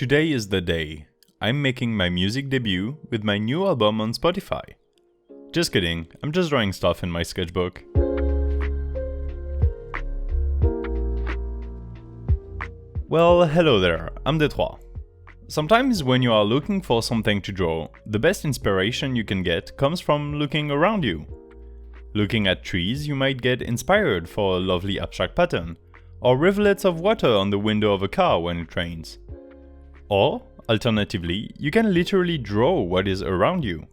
Today is the day. I'm making my music debut with my new album on Spotify. Just kidding, I'm just drawing stuff in my sketchbook. Well, hello there, I'm Detroit. Sometimes when you are looking for something to draw, the best inspiration you can get comes from looking around you. Looking at trees, you might get inspired for a lovely abstract pattern, or rivulets of water on the window of a car when it rains. Or, alternatively, you can literally draw what is around you.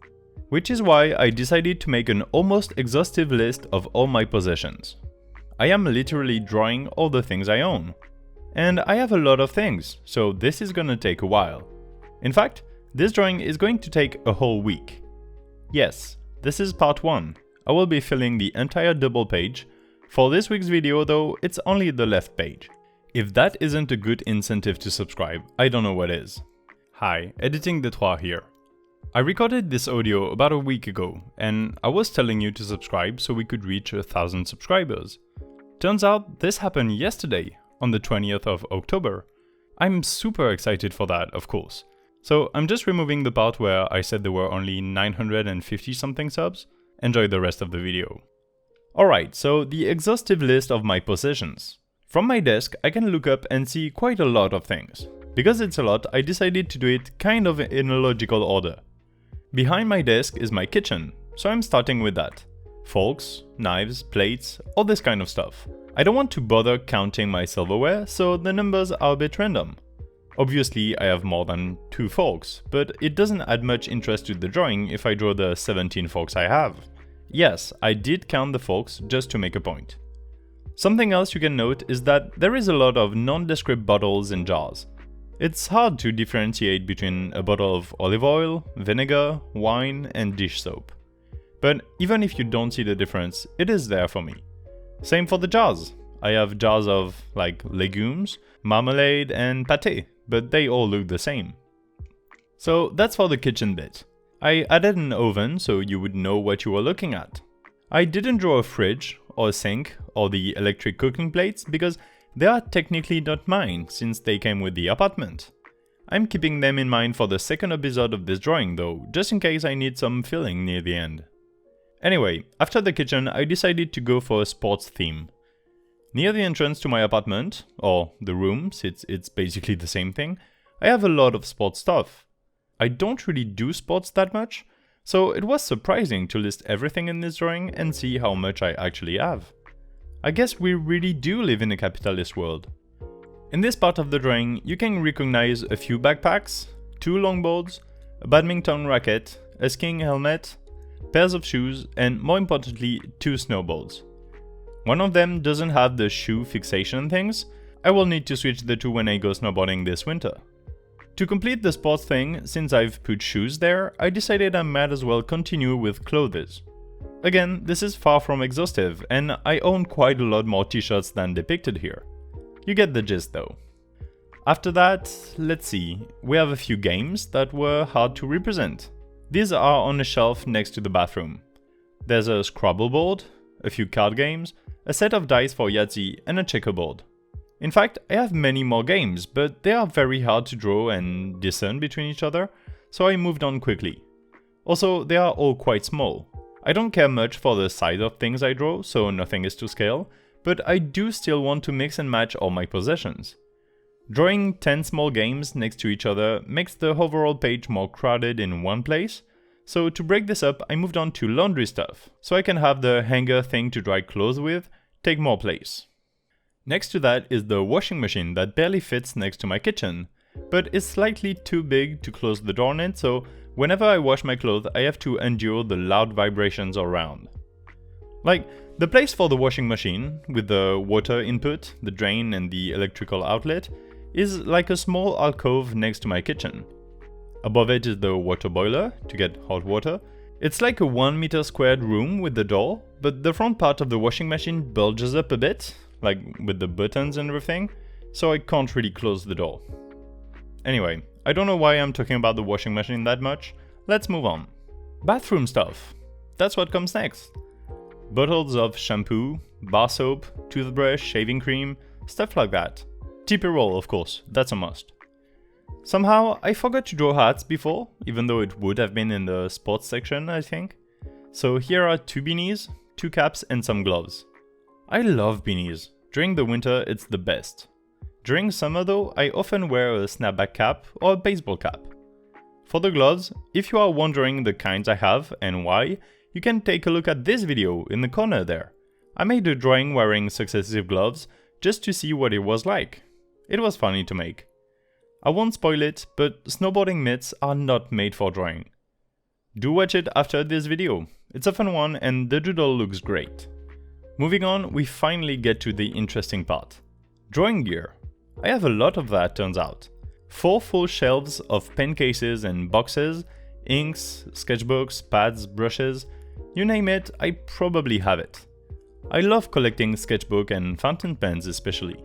Which is why I decided to make an almost exhaustive list of all my possessions. I am literally drawing all the things I own. And I have a lot of things, so this is gonna take a while. In fact, this drawing is going to take a whole week. Yes, this is part 1. I will be filling the entire double page. For this week's video though, it's only the left page. If that isn't a good incentive to subscribe, I don't know what is. Hi, Editing Detroit here. I recorded this audio about a week ago, and I was telling you to subscribe so we could reach 1,000 subscribers. Turns out this happened yesterday, on the 20th of October. I'm super excited for that, of course. So I'm just removing the part where I said there were only 950 something subs. Enjoy the rest of the video. Alright, so the exhaustive list of my possessions. From my desk, I can look up and see quite a lot of things. Because it's a lot, I decided to do it kind of in a logical order. Behind my desk is my kitchen, so I'm starting with that. Forks, knives, plates, all this kind of stuff. I don't want to bother counting my silverware, so the numbers are a bit random. Obviously, I have more than 2 forks, but it doesn't add much interest to the drawing if I draw the 17 forks I have. Yes, I did count the forks just to make a point. Something else you can note is that there is a lot of nondescript bottles and jars. It's hard to differentiate between a bottle of olive oil, vinegar, wine, and dish soap. But even if you don't see the difference, it is there for me. Same for the jars. I have jars of, like, legumes, marmalade, and pâté, but they all look the same. So that's for the kitchen bit. I added an oven so you would know what you were looking at. I didn't draw a fridge, or a sink, or the electric cooking plates because they are technically not mine since they came with the apartment. I'm keeping them in mind for the second episode of this drawing though, just in case I need some filling near the end. Anyway, after the kitchen I decided to go for a sports theme. Near the entrance to my apartment, or the rooms, it's basically the same thing, I have a lot of sports stuff. I don't really do sports that much, so it was surprising to list everything in this drawing and see how much I actually have. I guess we really do live in a capitalist world. In this part of the drawing, you can recognize a few backpacks, 2 longboards, a badminton racket, a skiing helmet, pairs of shoes, and more importantly, 2 snowboards. One of them doesn't have the shoe fixation things. I will need to switch the 2 when I go snowboarding this winter. To complete the sports thing, since I've put shoes there, I decided I might as well continue with clothes. Again, this is far from exhaustive, and I own quite a lot more t-shirts than depicted here. You get the gist though. After that, let's see, we have a few games that were hard to represent. These are on a shelf next to the bathroom. There's a Scrabble board, a few card games, a set of dice for Yahtzee, and a checkerboard. In fact, I have many more games, but they are very hard to draw and discern between each other, so I moved on quickly. Also, they are all quite small. I don't care much for the size of things I draw, so nothing is to scale, but I do still want to mix and match all my possessions. Drawing 10 small games next to each other makes the overall page more crowded in one place, so to break this up I moved on to laundry stuff, so I can have the hanger thing to dry clothes with take more place. Next to that is the washing machine that barely fits next to my kitchen, but is slightly too big to close the door on it, so whenever I wash my clothes I have to endure the loud vibrations around. Like, the place for the washing machine, with the water input, the drain and the electrical outlet, is like a small alcove next to my kitchen. Above it is the water boiler, to get hot water. It's like a 1 meter squared room with the door, but the front part of the washing machine bulges up a bit, like with the buttons and everything, so I can't really close the door. Anyway, I don't know why I'm talking about the washing machine that much. Let's move on. Bathroom stuff. That's what comes next. Bottles of shampoo, bar soap, toothbrush, shaving cream, stuff like that. TP roll, of course, that's a must. Somehow, I forgot to draw hats before, even though it would have been in the sports section, I think. So here are 2 beanies, 2 caps and some gloves. I love beanies. During the winter, it's the best. During summer though, I often wear a snapback cap or a baseball cap. For the gloves, if you are wondering the kinds I have and why, you can take a look at this video in the corner there. I made a drawing wearing successive gloves just to see what it was like. It was funny to make. I won't spoil it, but snowboarding mitts are not made for drawing. Do watch it after this video. It's a fun one and the doodle looks great. Moving on, we finally get to the interesting part. Drawing gear. I have a lot of that, turns out. 4 full shelves of pen cases and boxes, inks, sketchbooks, pads, brushes, you name it, I probably have it. I love collecting sketchbook and fountain pens especially.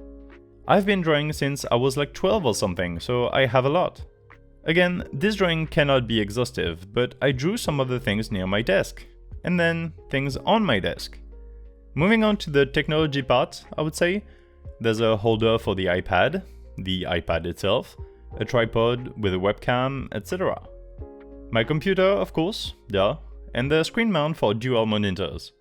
I've been drawing since I was like 12 or something, so I have a lot. Again, this drawing cannot be exhaustive, but I drew some of the things near my desk, and then things on my desk. Moving on to the technology part, I would say, there's a holder for the iPad itself, a tripod with a webcam, etc. My computer, of course, duh, and the screen mount for dual monitors.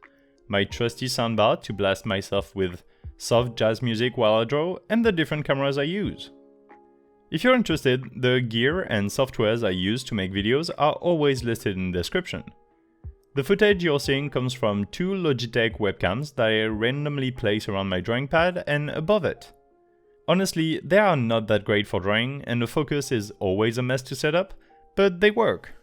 My trusty soundbar to blast myself with soft jazz music while I draw, and the different cameras I use. If you're interested, the gear and softwares I use to make videos are always listed in the description. The footage you're seeing comes from 2 Logitech webcams that I randomly place around my drawing pad and above it. Honestly, they are not that great for drawing and the focus is always a mess to set up, but they work.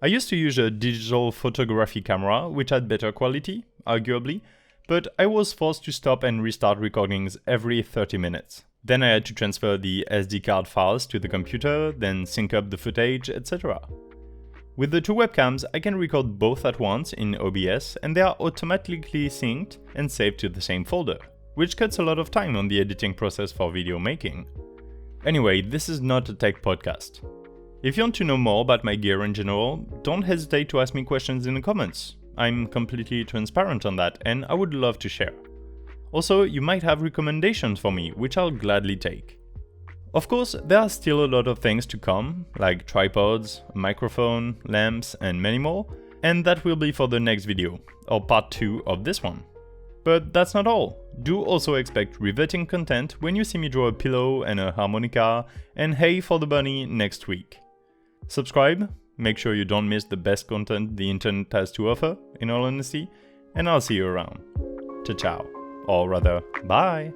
I used to use a digital photography camera which had better quality, arguably, but I was forced to stop and restart recordings every 30 minutes. Then I had to transfer the SD card files to the computer, then sync up the footage, etc. With the 2 webcams, I can record both at once in OBS and they are automatically synced and saved to the same folder, which cuts a lot of time on the editing process for video making. Anyway, this is not a tech podcast. If you want to know more about my gear in general, don't hesitate to ask me questions in the comments. I'm completely transparent on that and I would love to share. Also, you might have recommendations for me, which I'll gladly take. Of course, there are still a lot of things to come, like tripods, a microphone, lamps, and many more, and that will be for the next video, or part 2 of this one. But that's not all. Do also expect riveting content when you see me draw a pillow and a harmonica, and hay for the bunny next week. Subscribe, make sure you don't miss the best content the internet has to offer, in all honesty, and I'll see you around. Ciao ciao. Or rather, bye!